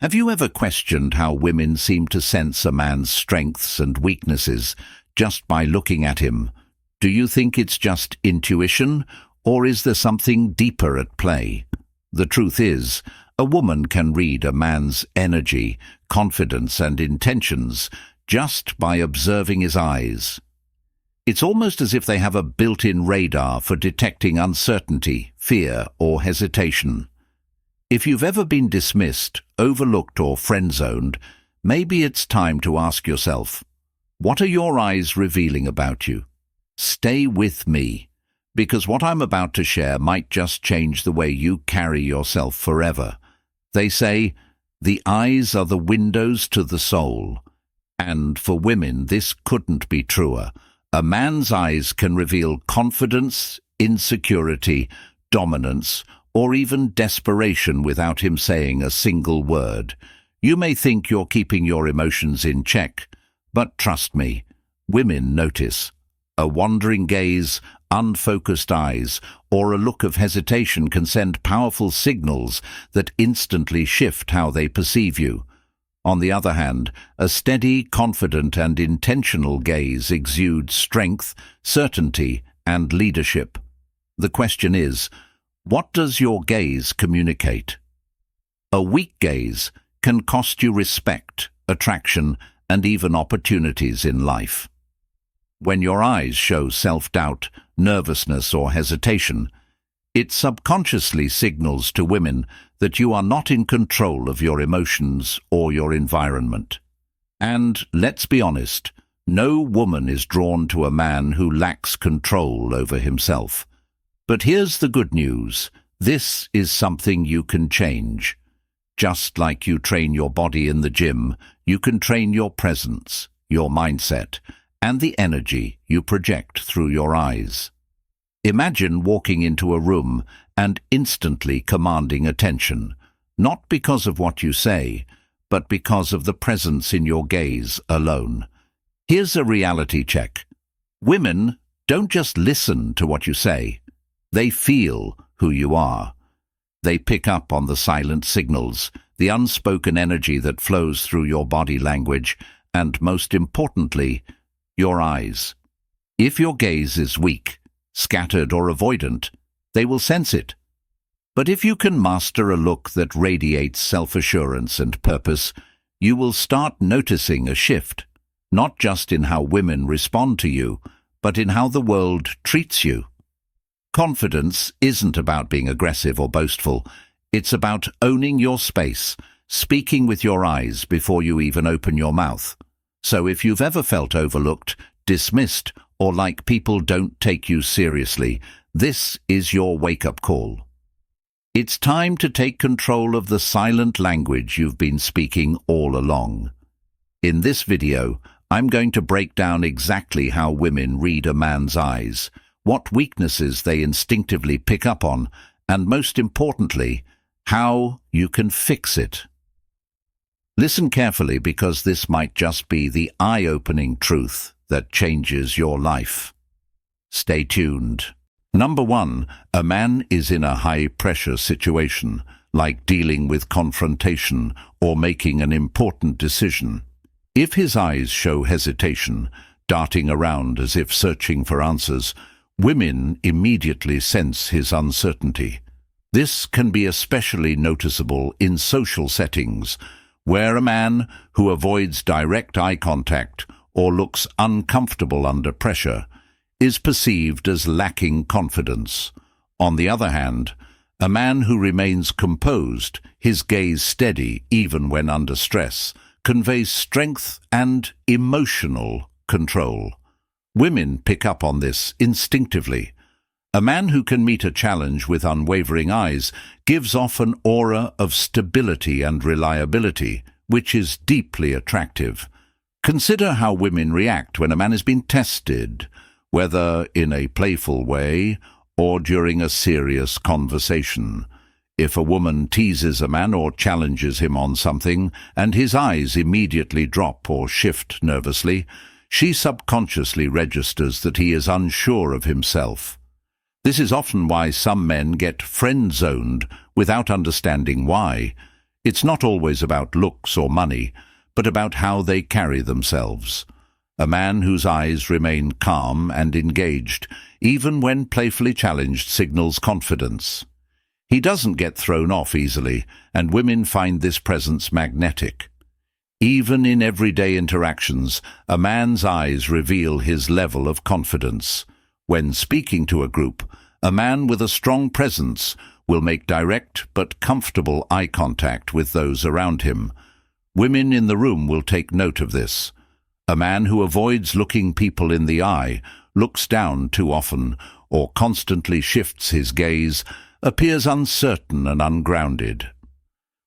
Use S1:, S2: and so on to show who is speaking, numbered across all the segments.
S1: Have you ever questioned how women seem to sense a man's strengths and weaknesses just by looking at him? Do you think it's just intuition, or is there something deeper at play? The truth is, a woman can read a man's energy, confidence and intentions just by observing his eyes. It's almost as if they have a built-in radar for detecting uncertainty, fear or hesitation. If you've ever been dismissed, overlooked or friend-zoned, maybe it's time to ask yourself, what are your eyes revealing about you? Stay with me, because what I'm about to share might just change the way you carry yourself forever. They say, the eyes are the windows to the soul. And for women, this couldn't be truer. A man's eyes can reveal confidence, insecurity, dominance, or even desperation without him saying a single word. You may think you're keeping your emotions in check, but trust me, women notice. A wandering gaze, unfocused eyes, or a look of hesitation can send powerful signals that instantly shift how they perceive you. On the other hand, a steady, confident and intentional gaze exudes strength, certainty, and leadership. The question is, what does your gaze communicate? A weak gaze can cost you respect, attraction, and even opportunities in life. When your eyes show self-doubt, nervousness, or hesitation, it subconsciously signals to women that you are not in control of your emotions or your environment. And let's be honest, no woman is drawn to a man who lacks control over himself. But here's the good news. This is something you can change. Just like you train your body in the gym, you can train your presence, your mindset, and the energy you project through your eyes. Imagine walking into a room and instantly commanding attention, not because of what you say, but because of the presence in your gaze alone. Here's a reality check. Women don't just listen to what you say. They feel who you are. They pick up on the silent signals, the unspoken energy that flows through your body language, and most importantly, your eyes. If your gaze is weak, scattered or avoidant, they will sense it. But if you can master a look that radiates self-assurance and purpose, you will start noticing a shift, not just in how women respond to you, but in how the world treats you. Confidence isn't about being aggressive or boastful. It's about owning your space, speaking with your eyes before you even open your mouth. So if you've ever felt overlooked, dismissed, or like people don't take you seriously, this is your wake-up call. It's time to take control of the silent language you've been speaking all along. In this video, I'm going to break down exactly how women read a man's eyes, what weaknesses they instinctively pick up on, and most importantly, how you can fix it. Listen carefully, because this might just be the eye-opening truth that changes your life. Stay tuned. Number 1, a man is in a high-pressure situation, like dealing with confrontation or making an important decision. If his eyes show hesitation, darting around as if searching for answers, women immediately sense his uncertainty. This can be especially noticeable in social settings, where a man who avoids direct eye contact or looks uncomfortable under pressure is perceived as lacking confidence. On the other hand, a man who remains composed, his gaze steady even when under stress, conveys strength and emotional control. Women pick up on this instinctively. A man who can meet a challenge with unwavering eyes gives off an aura of stability and reliability, which is deeply attractive. Consider how women react when a man has been tested, whether in a playful way or during a serious conversation. If a woman teases a man or challenges him on something, and his eyes immediately drop or shift nervously, she subconsciously registers that he is unsure of himself. This is often why some men get friend-zoned without understanding why. It's not always about looks or money, but about how they carry themselves. A man whose eyes remain calm and engaged, even when playfully challenged, signals confidence. He doesn't get thrown off easily, and women find this presence magnetic. Even in everyday interactions, a man's eyes reveal his level of confidence. When speaking to a group, a man with a strong presence will make direct but comfortable eye contact with those around him. Women in the room will take note of this. A man who avoids looking people in the eye, looks down too often, or constantly shifts his gaze, appears uncertain and ungrounded.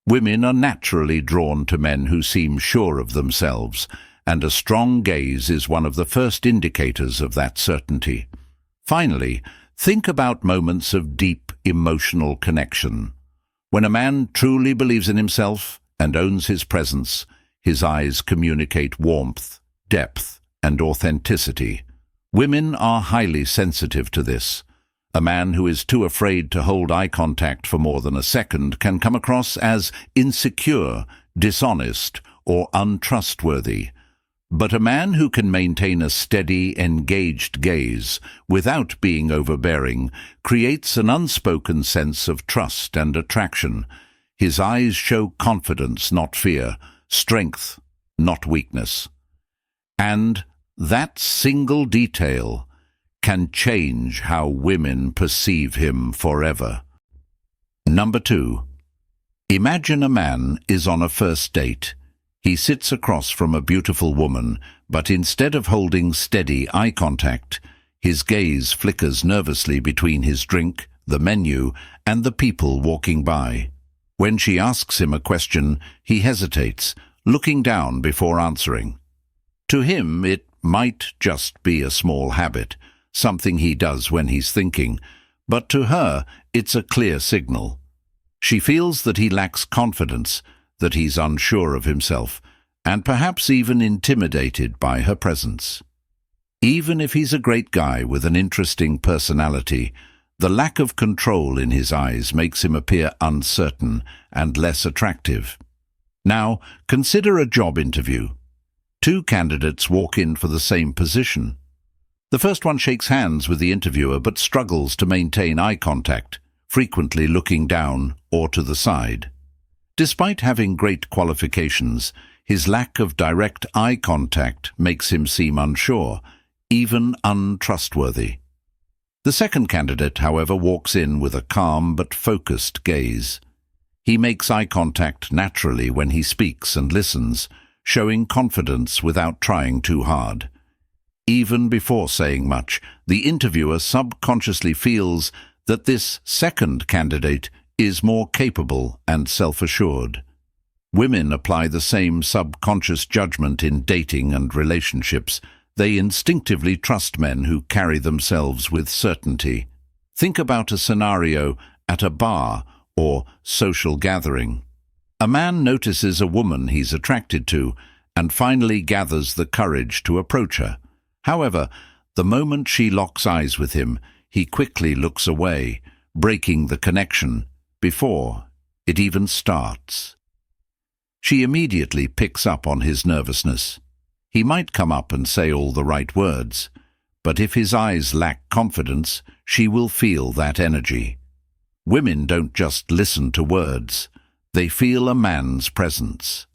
S1: Women are naturally drawn to men who seem sure of themselves, and a strong gaze is one of the first indicators of that certainty. Finally, think about moments of deep emotional connection. When a man truly believes in himself and owns his presence, his eyes communicate warmth, depth, and authenticity. Women are highly sensitive to this. A man who is too afraid to hold eye contact for more than a second can come across as insecure, dishonest, or untrustworthy. But a man who can maintain a steady, engaged gaze without being overbearing creates an unspoken sense of trust and attraction. His eyes show confidence, not fear, strength, not weakness. And that single detail can change how women perceive him forever. Number 2. Imagine a man is on a first date. He sits across from a beautiful woman, but instead of holding steady eye contact, his gaze flickers nervously between his drink, the menu, and the people walking by. When she asks him a question, he hesitates, looking down before answering. To him, it might just be a small habit, something he does when he's thinking, but to her, it's a clear signal. She feels that he lacks confidence, that he's unsure of himself, and perhaps even intimidated by her presence. Even if he's a great guy with an interesting personality, the lack of control in his eyes makes him appear uncertain and less attractive. Now, consider a job interview. 2 candidates walk in for the same position. The first one shakes hands with the interviewer but struggles to maintain eye contact, frequently looking down or to the side. Despite having great qualifications, his lack of direct eye contact makes him seem unsure, even untrustworthy. The second candidate, however, walks in with a calm but focused gaze. He makes eye contact naturally when he speaks and listens, showing confidence without trying too hard. Even before saying much, the interviewer subconsciously feels that this second candidate is more capable and self-assured. Women apply the same subconscious judgment in dating and relationships. They instinctively trust men who carry themselves with certainty. Think about a scenario at a bar or social gathering. A man notices a woman he's attracted to and finally gathers the courage to approach her. However, the moment she locks eyes with him, he quickly looks away, breaking the connection before it even starts. She immediately picks up on his nervousness. He might come up and say all the right words, but if his eyes lack confidence, she will feel that energy. Women don't just listen to words, they feel a man's presence.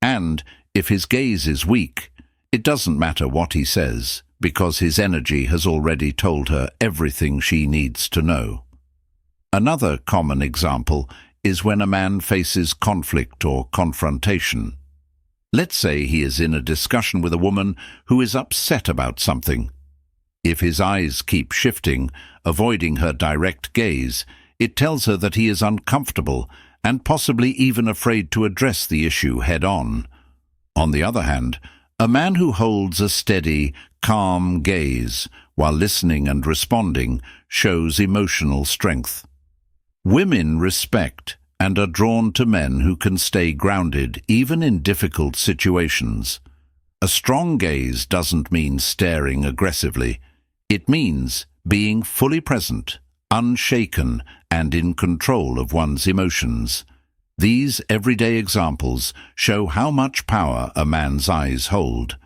S1: And if his gaze is weak, it doesn't matter what he says, because his energy has already told her everything she needs to know. Another common example is when a man faces conflict or confrontation. Let's say he is in a discussion with a woman who is upset about something. If his eyes keep shifting, avoiding her direct gaze, it tells her that he is uncomfortable and possibly even afraid to address the issue head-on. On the other hand, a man who holds a steady, calm gaze while listening and responding shows emotional strength. Women respect and are drawn to men who can stay grounded even in difficult situations. A strong gaze doesn't mean staring aggressively. It means being fully present, unshaken, and in control of one's emotions. These everyday examples show how much power a man's eyes hold.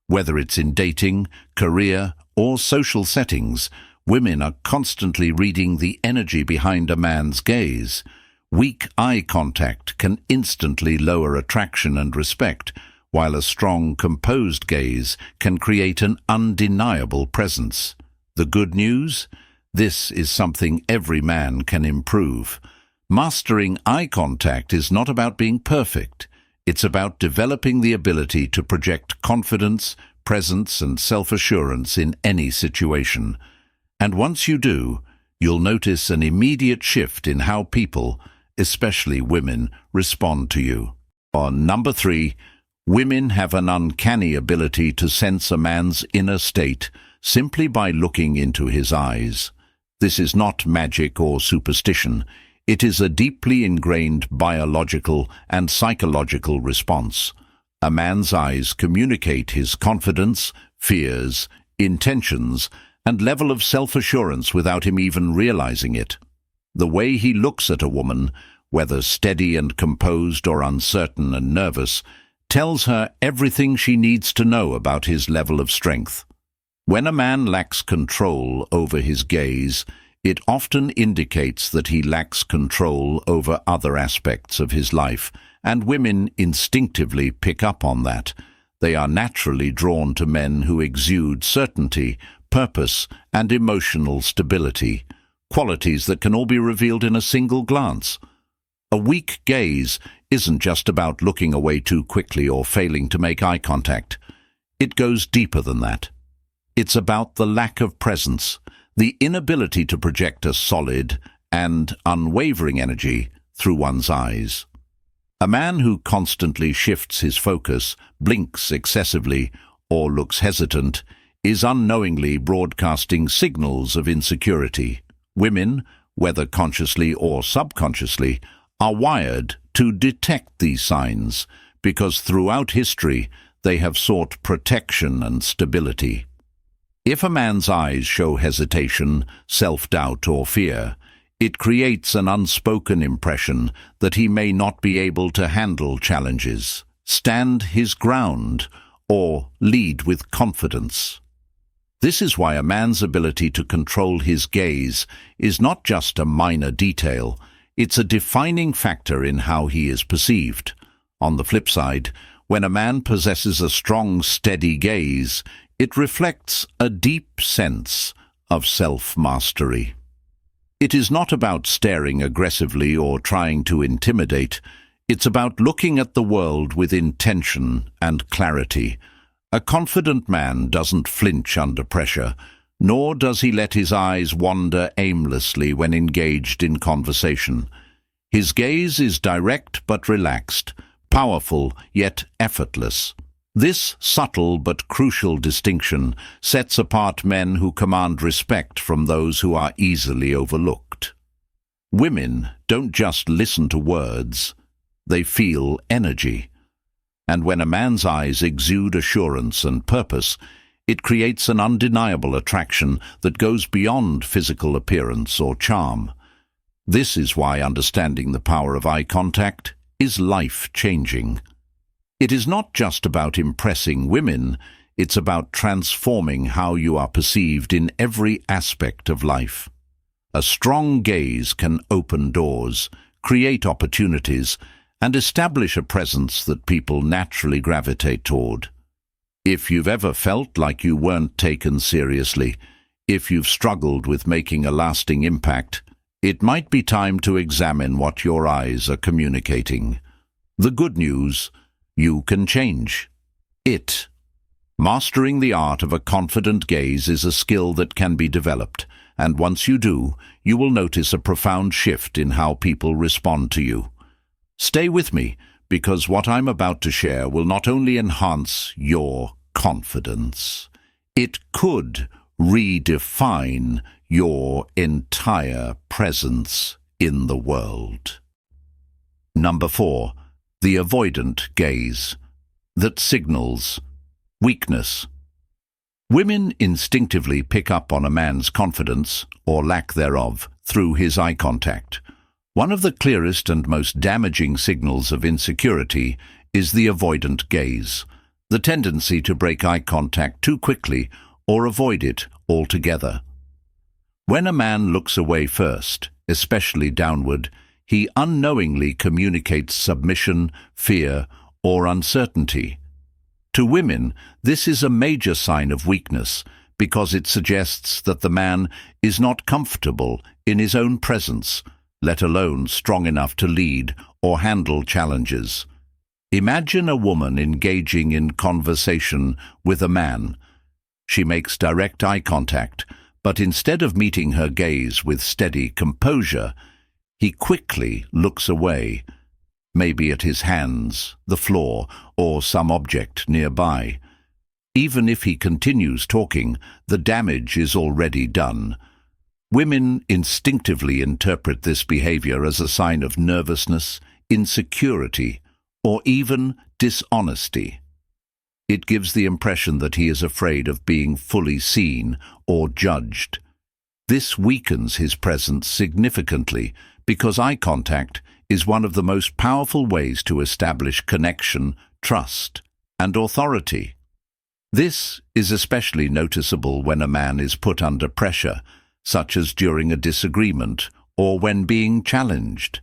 S1: Whether it's in dating, career, or social settings, women are constantly reading the energy behind a man's gaze. Weak eye contact can instantly lower attraction and respect, while a strong, composed gaze can create an undeniable presence. The good news? This is something every man can improve. Mastering eye contact is not about being perfect. It's about developing the ability to project confidence, presence, and self-assurance in any situation. And once you do, you'll notice an immediate shift in how people, especially women, respond to you. On number 3, women have an uncanny ability to sense a man's inner state simply by looking into his eyes. This is not magic or superstition. It is a deeply ingrained biological and psychological response. A man's eyes communicate his confidence, fears, intentions, and level of self-assurance without him even realizing it. The way he looks at a woman, whether steady and composed or uncertain and nervous, tells her everything she needs to know about his level of strength. When a man lacks control over his gaze, it often indicates that he lacks control over other aspects of his life, and women instinctively pick up on that. They are naturally drawn to men who exude certainty, purpose, and emotional stability, qualities that can all be revealed in a single glance. A weak gaze isn't just about looking away too quickly or failing to make eye contact. It goes deeper than that. It's about the lack of presence, the inability to project a solid and unwavering energy through one's eyes. A man who constantly shifts his focus, blinks excessively, or looks hesitant is unknowingly broadcasting signals of insecurity. Women, whether consciously or subconsciously, are wired to detect these signs because throughout history they have sought protection and stability. If a man's eyes show hesitation, self-doubt, or fear, it creates an unspoken impression that he may not be able to handle challenges, stand his ground, or lead with confidence. This is why a man's ability to control his gaze is not just a minor detail, it's a defining factor in how he is perceived. On the flip side, when a man possesses a strong, steady gaze, it reflects a deep sense of self-mastery. It is not about staring aggressively or trying to intimidate. It's about looking at the world with intention and clarity. A confident man doesn't flinch under pressure, nor does he let his eyes wander aimlessly when engaged in conversation. His gaze is direct but relaxed, powerful yet effortless. This subtle but crucial distinction sets apart men who command respect from those who are easily overlooked. Women don't just listen to words, they feel energy. And when a man's eyes exude assurance and purpose, it creates an undeniable attraction that goes beyond physical appearance or charm. This is why understanding the power of eye contact is life-changing. It is not just about impressing women, it's about transforming how you are perceived in every aspect of life. A strong gaze can open doors, create opportunities, and establish a presence that people naturally gravitate toward. If you've ever felt like you weren't taken seriously, if you've struggled with making a lasting impact, it might be time to examine what your eyes are communicating. The good news: you can change it. Mastering the art of a confident gaze is a skill that can be developed, and once you do, you will notice a profound shift in how people respond to you. Stay with me, because what I'm about to share will not only enhance your confidence, it could redefine your entire presence in the world. Number 4. The avoidant gaze that signals weakness. Women instinctively pick up on a man's confidence, or lack thereof, through his eye contact. One of the clearest and most damaging signals of insecurity is the avoidant gaze, the tendency to break eye contact too quickly or avoid it altogether. When a man looks away first, especially downward, he unknowingly communicates submission, fear, or uncertainty. To women, this is a major sign of weakness because it suggests that the man is not comfortable in his own presence, let alone strong enough to lead or handle challenges. Imagine a woman engaging in conversation with a man. She makes direct eye contact, but instead of meeting her gaze with steady composure, he quickly looks away, maybe at his hands, the floor, or some object nearby. Even if he continues talking, the damage is already done. Women instinctively interpret this behavior as a sign of nervousness, insecurity, or even dishonesty. It gives the impression that he is afraid of being fully seen or judged. This weakens his presence significantly because eye contact is one of the most powerful ways to establish connection, trust, and authority. This is especially noticeable when a man is put under pressure, such as during a disagreement or when being challenged.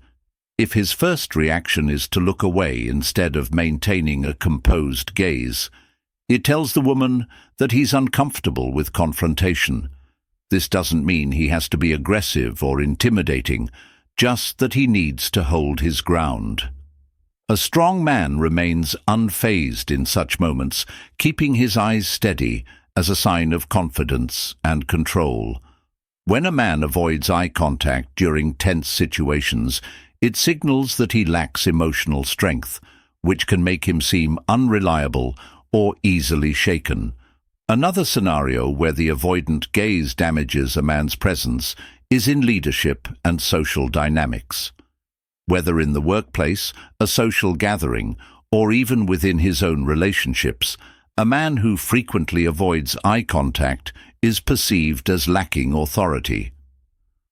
S1: If his first reaction is to look away instead of maintaining a composed gaze, it tells the woman that he's uncomfortable with confrontation. This doesn't mean he has to be aggressive or intimidating, just that he needs to hold his ground. A strong man remains unfazed in such moments, keeping his eyes steady as a sign of confidence and control. When a man avoids eye contact during tense situations, it signals that he lacks emotional strength, which can make him seem unreliable or easily shaken. Another scenario where the avoidant gaze damages a man's presence is in leadership and social dynamics. Whether in the workplace, a social gathering, or even within his own relationships, a man who frequently avoids eye contact is perceived as lacking authority.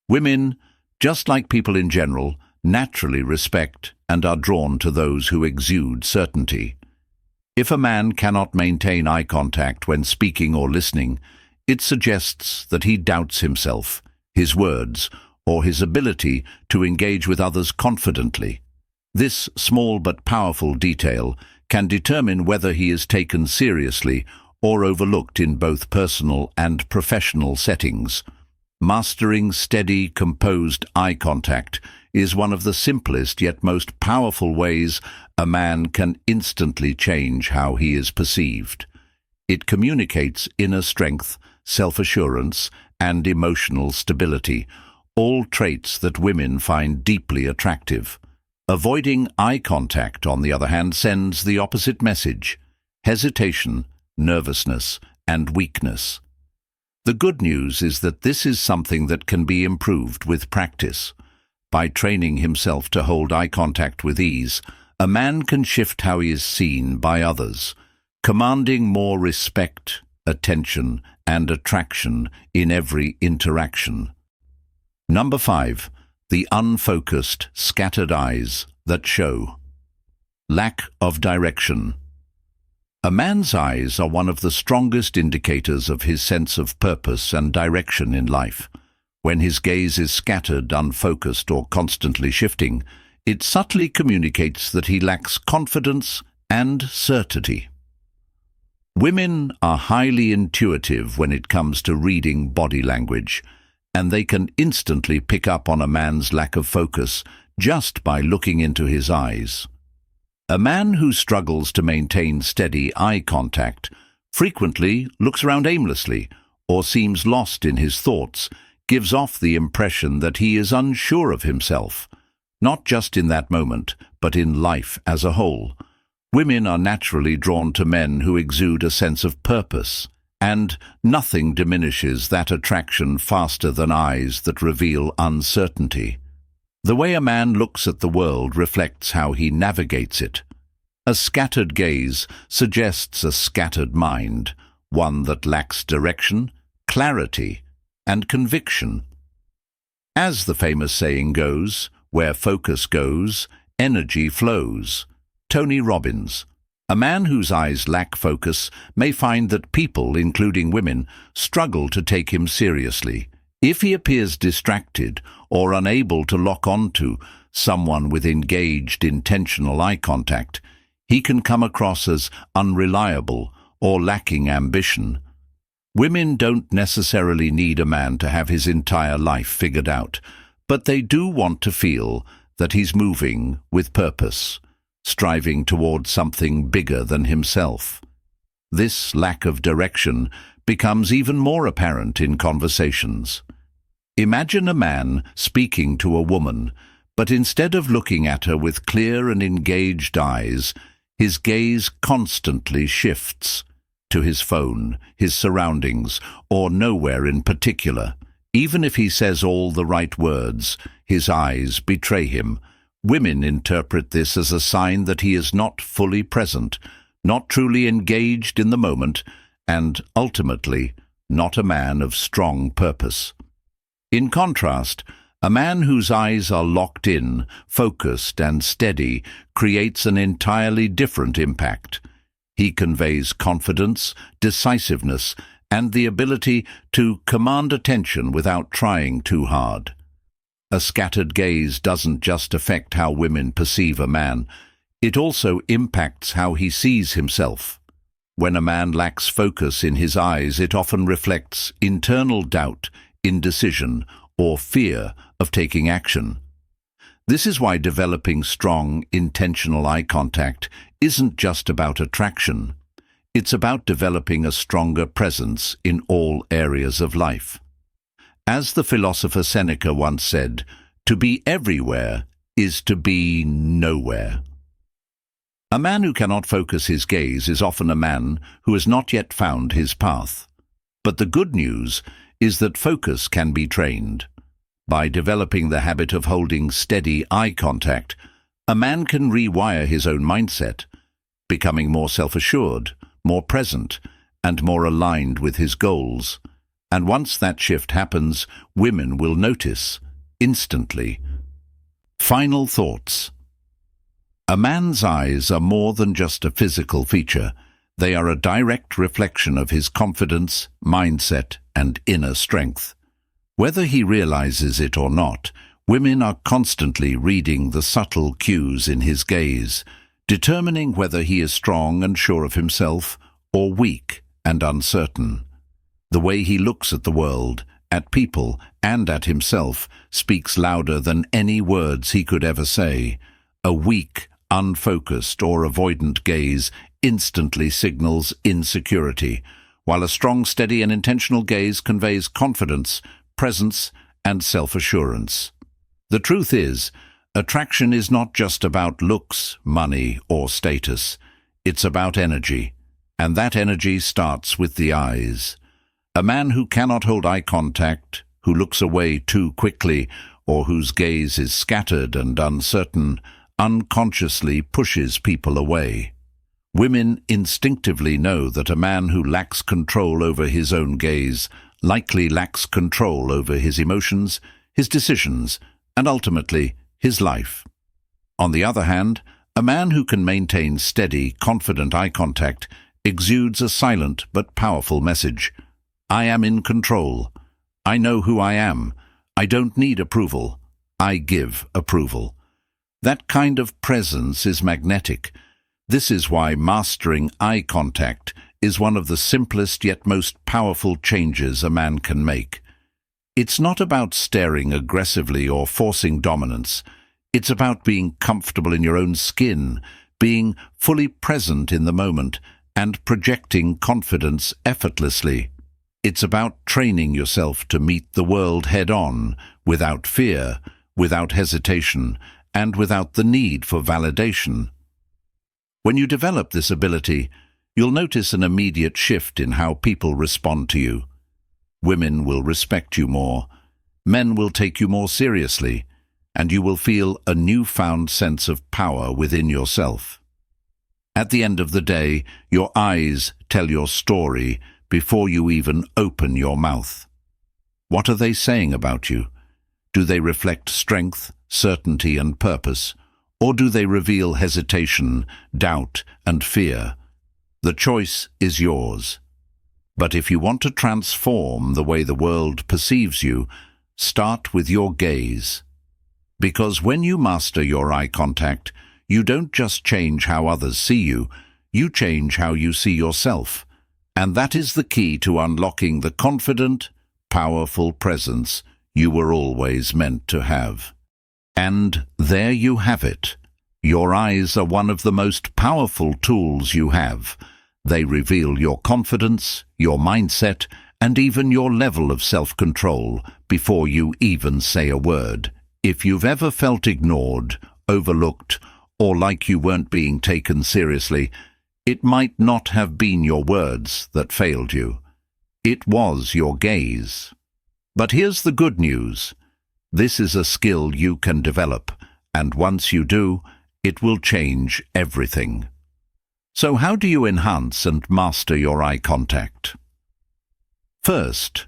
S1: Women, just like people in general, naturally respect and are drawn to those who exude certainty. If a man cannot maintain eye contact when speaking or listening, it suggests that he doubts himself, his words, or his ability to engage with others confidently. This small but powerful detail can determine whether he is taken seriously or overlooked in both personal and professional settings. Mastering steady, composed eye contact is one of the simplest yet most powerful ways a man can instantly change how he is perceived. It communicates inner strength, self-assurance, and emotional stability, all traits that women find deeply attractive. Avoiding eye contact, on the other hand, sends the opposite message: hesitation, nervousness, and weakness. The good news is that this is something that can be improved with practice. By training himself to hold eye contact with ease, a man can shift how he is seen by others, commanding more respect, attention, and attraction in every interaction. Number 5. The unfocused, scattered eyes that show. Lack of direction. A man's eyes are one of the strongest indicators of his sense of purpose and direction in life. When his gaze is scattered, unfocused, or constantly shifting, it subtly communicates that he lacks confidence and certainty. Women are highly intuitive when it comes to reading body language, and they can instantly pick up on a man's lack of focus just by looking into his eyes. A man who struggles to maintain steady eye contact frequently looks around aimlessly or seems lost in his thoughts, gives off the impression that he is unsure of himself, not just in that moment, but in life as a whole. Women are naturally drawn to men who exude a sense of purpose, and nothing diminishes that attraction faster than eyes that reveal uncertainty. The way a man looks at the world reflects how he navigates it. A scattered gaze suggests a scattered mind, one that lacks direction, clarity, and conviction. As the famous saying goes, Where focus goes, energy flows. Tony Robbins. A man whose eyes lack focus may find that people, including women, struggle to take him seriously. If he appears distracted or unable to lock onto someone with engaged, intentional eye contact, he can come across as unreliable or lacking ambition. Women don't necessarily need a man to have his entire life figured out, but they do want to feel that he's moving with purpose, striving towards something bigger than himself. This lack of direction becomes even more apparent in conversations. Imagine a man speaking to a woman, but instead of looking at her with clear and engaged eyes, his gaze constantly shifts to his phone, his surroundings, or nowhere in particular. Even if he says all the right words, his eyes betray him. Women interpret this as a sign that he is not fully present, not truly engaged in the moment, and ultimately not a man of strong purpose. In contrast, a man whose eyes are locked in, focused and steady creates an entirely different impact. He conveys confidence, decisiveness, and the ability to command attention without trying too hard. A scattered gaze doesn't just affect how women perceive a man, it also impacts how he sees himself. When a man lacks focus in his eyes, it often reflects internal doubt, indecision, or fear of taking action. This is why developing strong, intentional eye contact isn't just about attraction. It's about developing a stronger presence in all areas of life. As the philosopher Seneca once said, "To be everywhere is to be nowhere." A man who cannot focus his gaze is often a man who has not yet found his path. But the good news is that focus can be trained. By developing the habit of holding steady eye contact, a man can rewire his own mindset, becoming more self-assured, more present, and more aligned with his goals. And once that shift happens, women will notice instantly. Final thoughts. A man's eyes are more than just a physical feature. They are a direct reflection of his confidence, mindset, and inner strength. Whether he realizes it or not, women are constantly reading the subtle cues in his gaze, determining whether he is strong and sure of himself or weak and uncertain. The way he looks at the world, at people, and at himself speaks louder than any words he could ever say. A weak, unfocused, or avoidant gaze instantly signals insecurity, while a strong, steady, and intentional gaze conveys confidence, presence, and self-assurance. The truth is, attraction is not just about looks, money, or status. It's about energy, and that energy starts with the eyes. A man who cannot hold eye contact, who looks away too quickly, or whose gaze is scattered and uncertain, unconsciously pushes people away. Women instinctively know that a man who lacks control over his own gaze likely lacks control over his emotions, his decisions, and ultimately his life. On the other hand, a man who can maintain steady, confident eye contact exudes a silent but powerful message. I am in control. I know who I am. I don't need approval. I give approval. That kind of presence is magnetic. This is why mastering eye contact is one of the simplest yet most powerful changes a man can make. It's not about staring aggressively or forcing dominance. It's about being comfortable in your own skin, being fully present in the moment, and projecting confidence effortlessly. It's about training yourself to meet the world head-on, without fear, without hesitation, and without the need for validation. When you develop this ability, you'll notice an immediate shift in how people respond to you. Women will respect you more, men will take you more seriously, and you will feel a newfound sense of power within yourself. At the end of the day, your eyes tell your story before you even open your mouth. What are they saying about you? Do they reflect strength, certainty and purpose, or do they reveal hesitation, doubt, and fear? The choice is yours. But if you want to transform the way the world perceives you, start with your gaze. Because when you master your eye contact, you don't just change how others see you, you change how you see yourself. And that is the key to unlocking the confident, powerful presence you were always meant to have. And there you have it. Your eyes are one of the most powerful tools you have. They reveal your confidence, your mindset, and even your level of self-control before you even say a word. If you've ever felt ignored, overlooked, or like you weren't being taken seriously, it might not have been your words that failed you. It was your gaze. But here's the good news. This is a skill you can develop, and once you do, it will change everything. So how do you enhance and master your eye contact? First,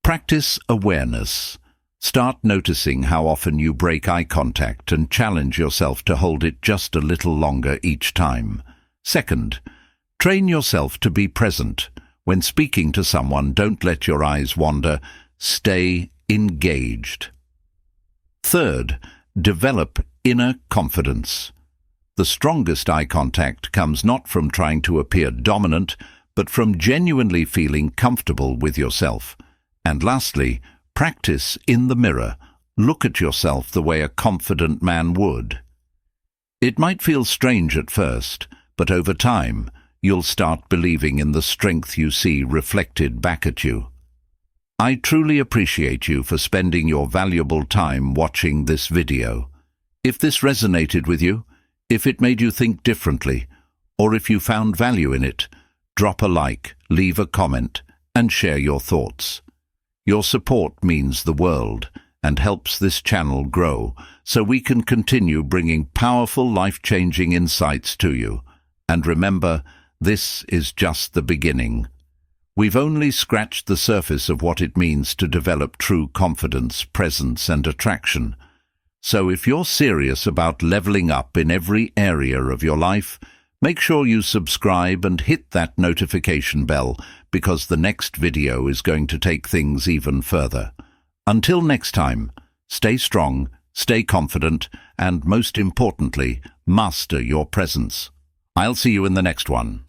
S1: practice awareness. Start noticing how often you break eye contact and challenge yourself to hold it just a little longer each time. Second, train yourself to be present. When speaking to someone, don't let your eyes wander. Stay engaged. Third, develop inner confidence. The strongest eye contact comes not from trying to appear dominant, but from genuinely feeling comfortable with yourself. And lastly, practice in the mirror. Look at yourself the way a confident man would. It might feel strange at first, but over time, you'll start believing in the strength you see reflected back at you. I truly appreciate you for spending your valuable time watching this video. If this resonated with you, if it made you think differently, or if you found value in it, drop a like, leave a comment, and share your thoughts. Your support means the world and helps this channel grow so we can continue bringing powerful, life-changing insights to you. And remember, this is just the beginning. We've only scratched the surface of what it means to develop true confidence, presence, and attraction. So if you're serious about leveling up in every area of your life, make sure you subscribe and hit that notification bell, because the next video is going to take things even further. Until next time, stay strong, stay confident, and most importantly, master your presence. I'll see you in the next one.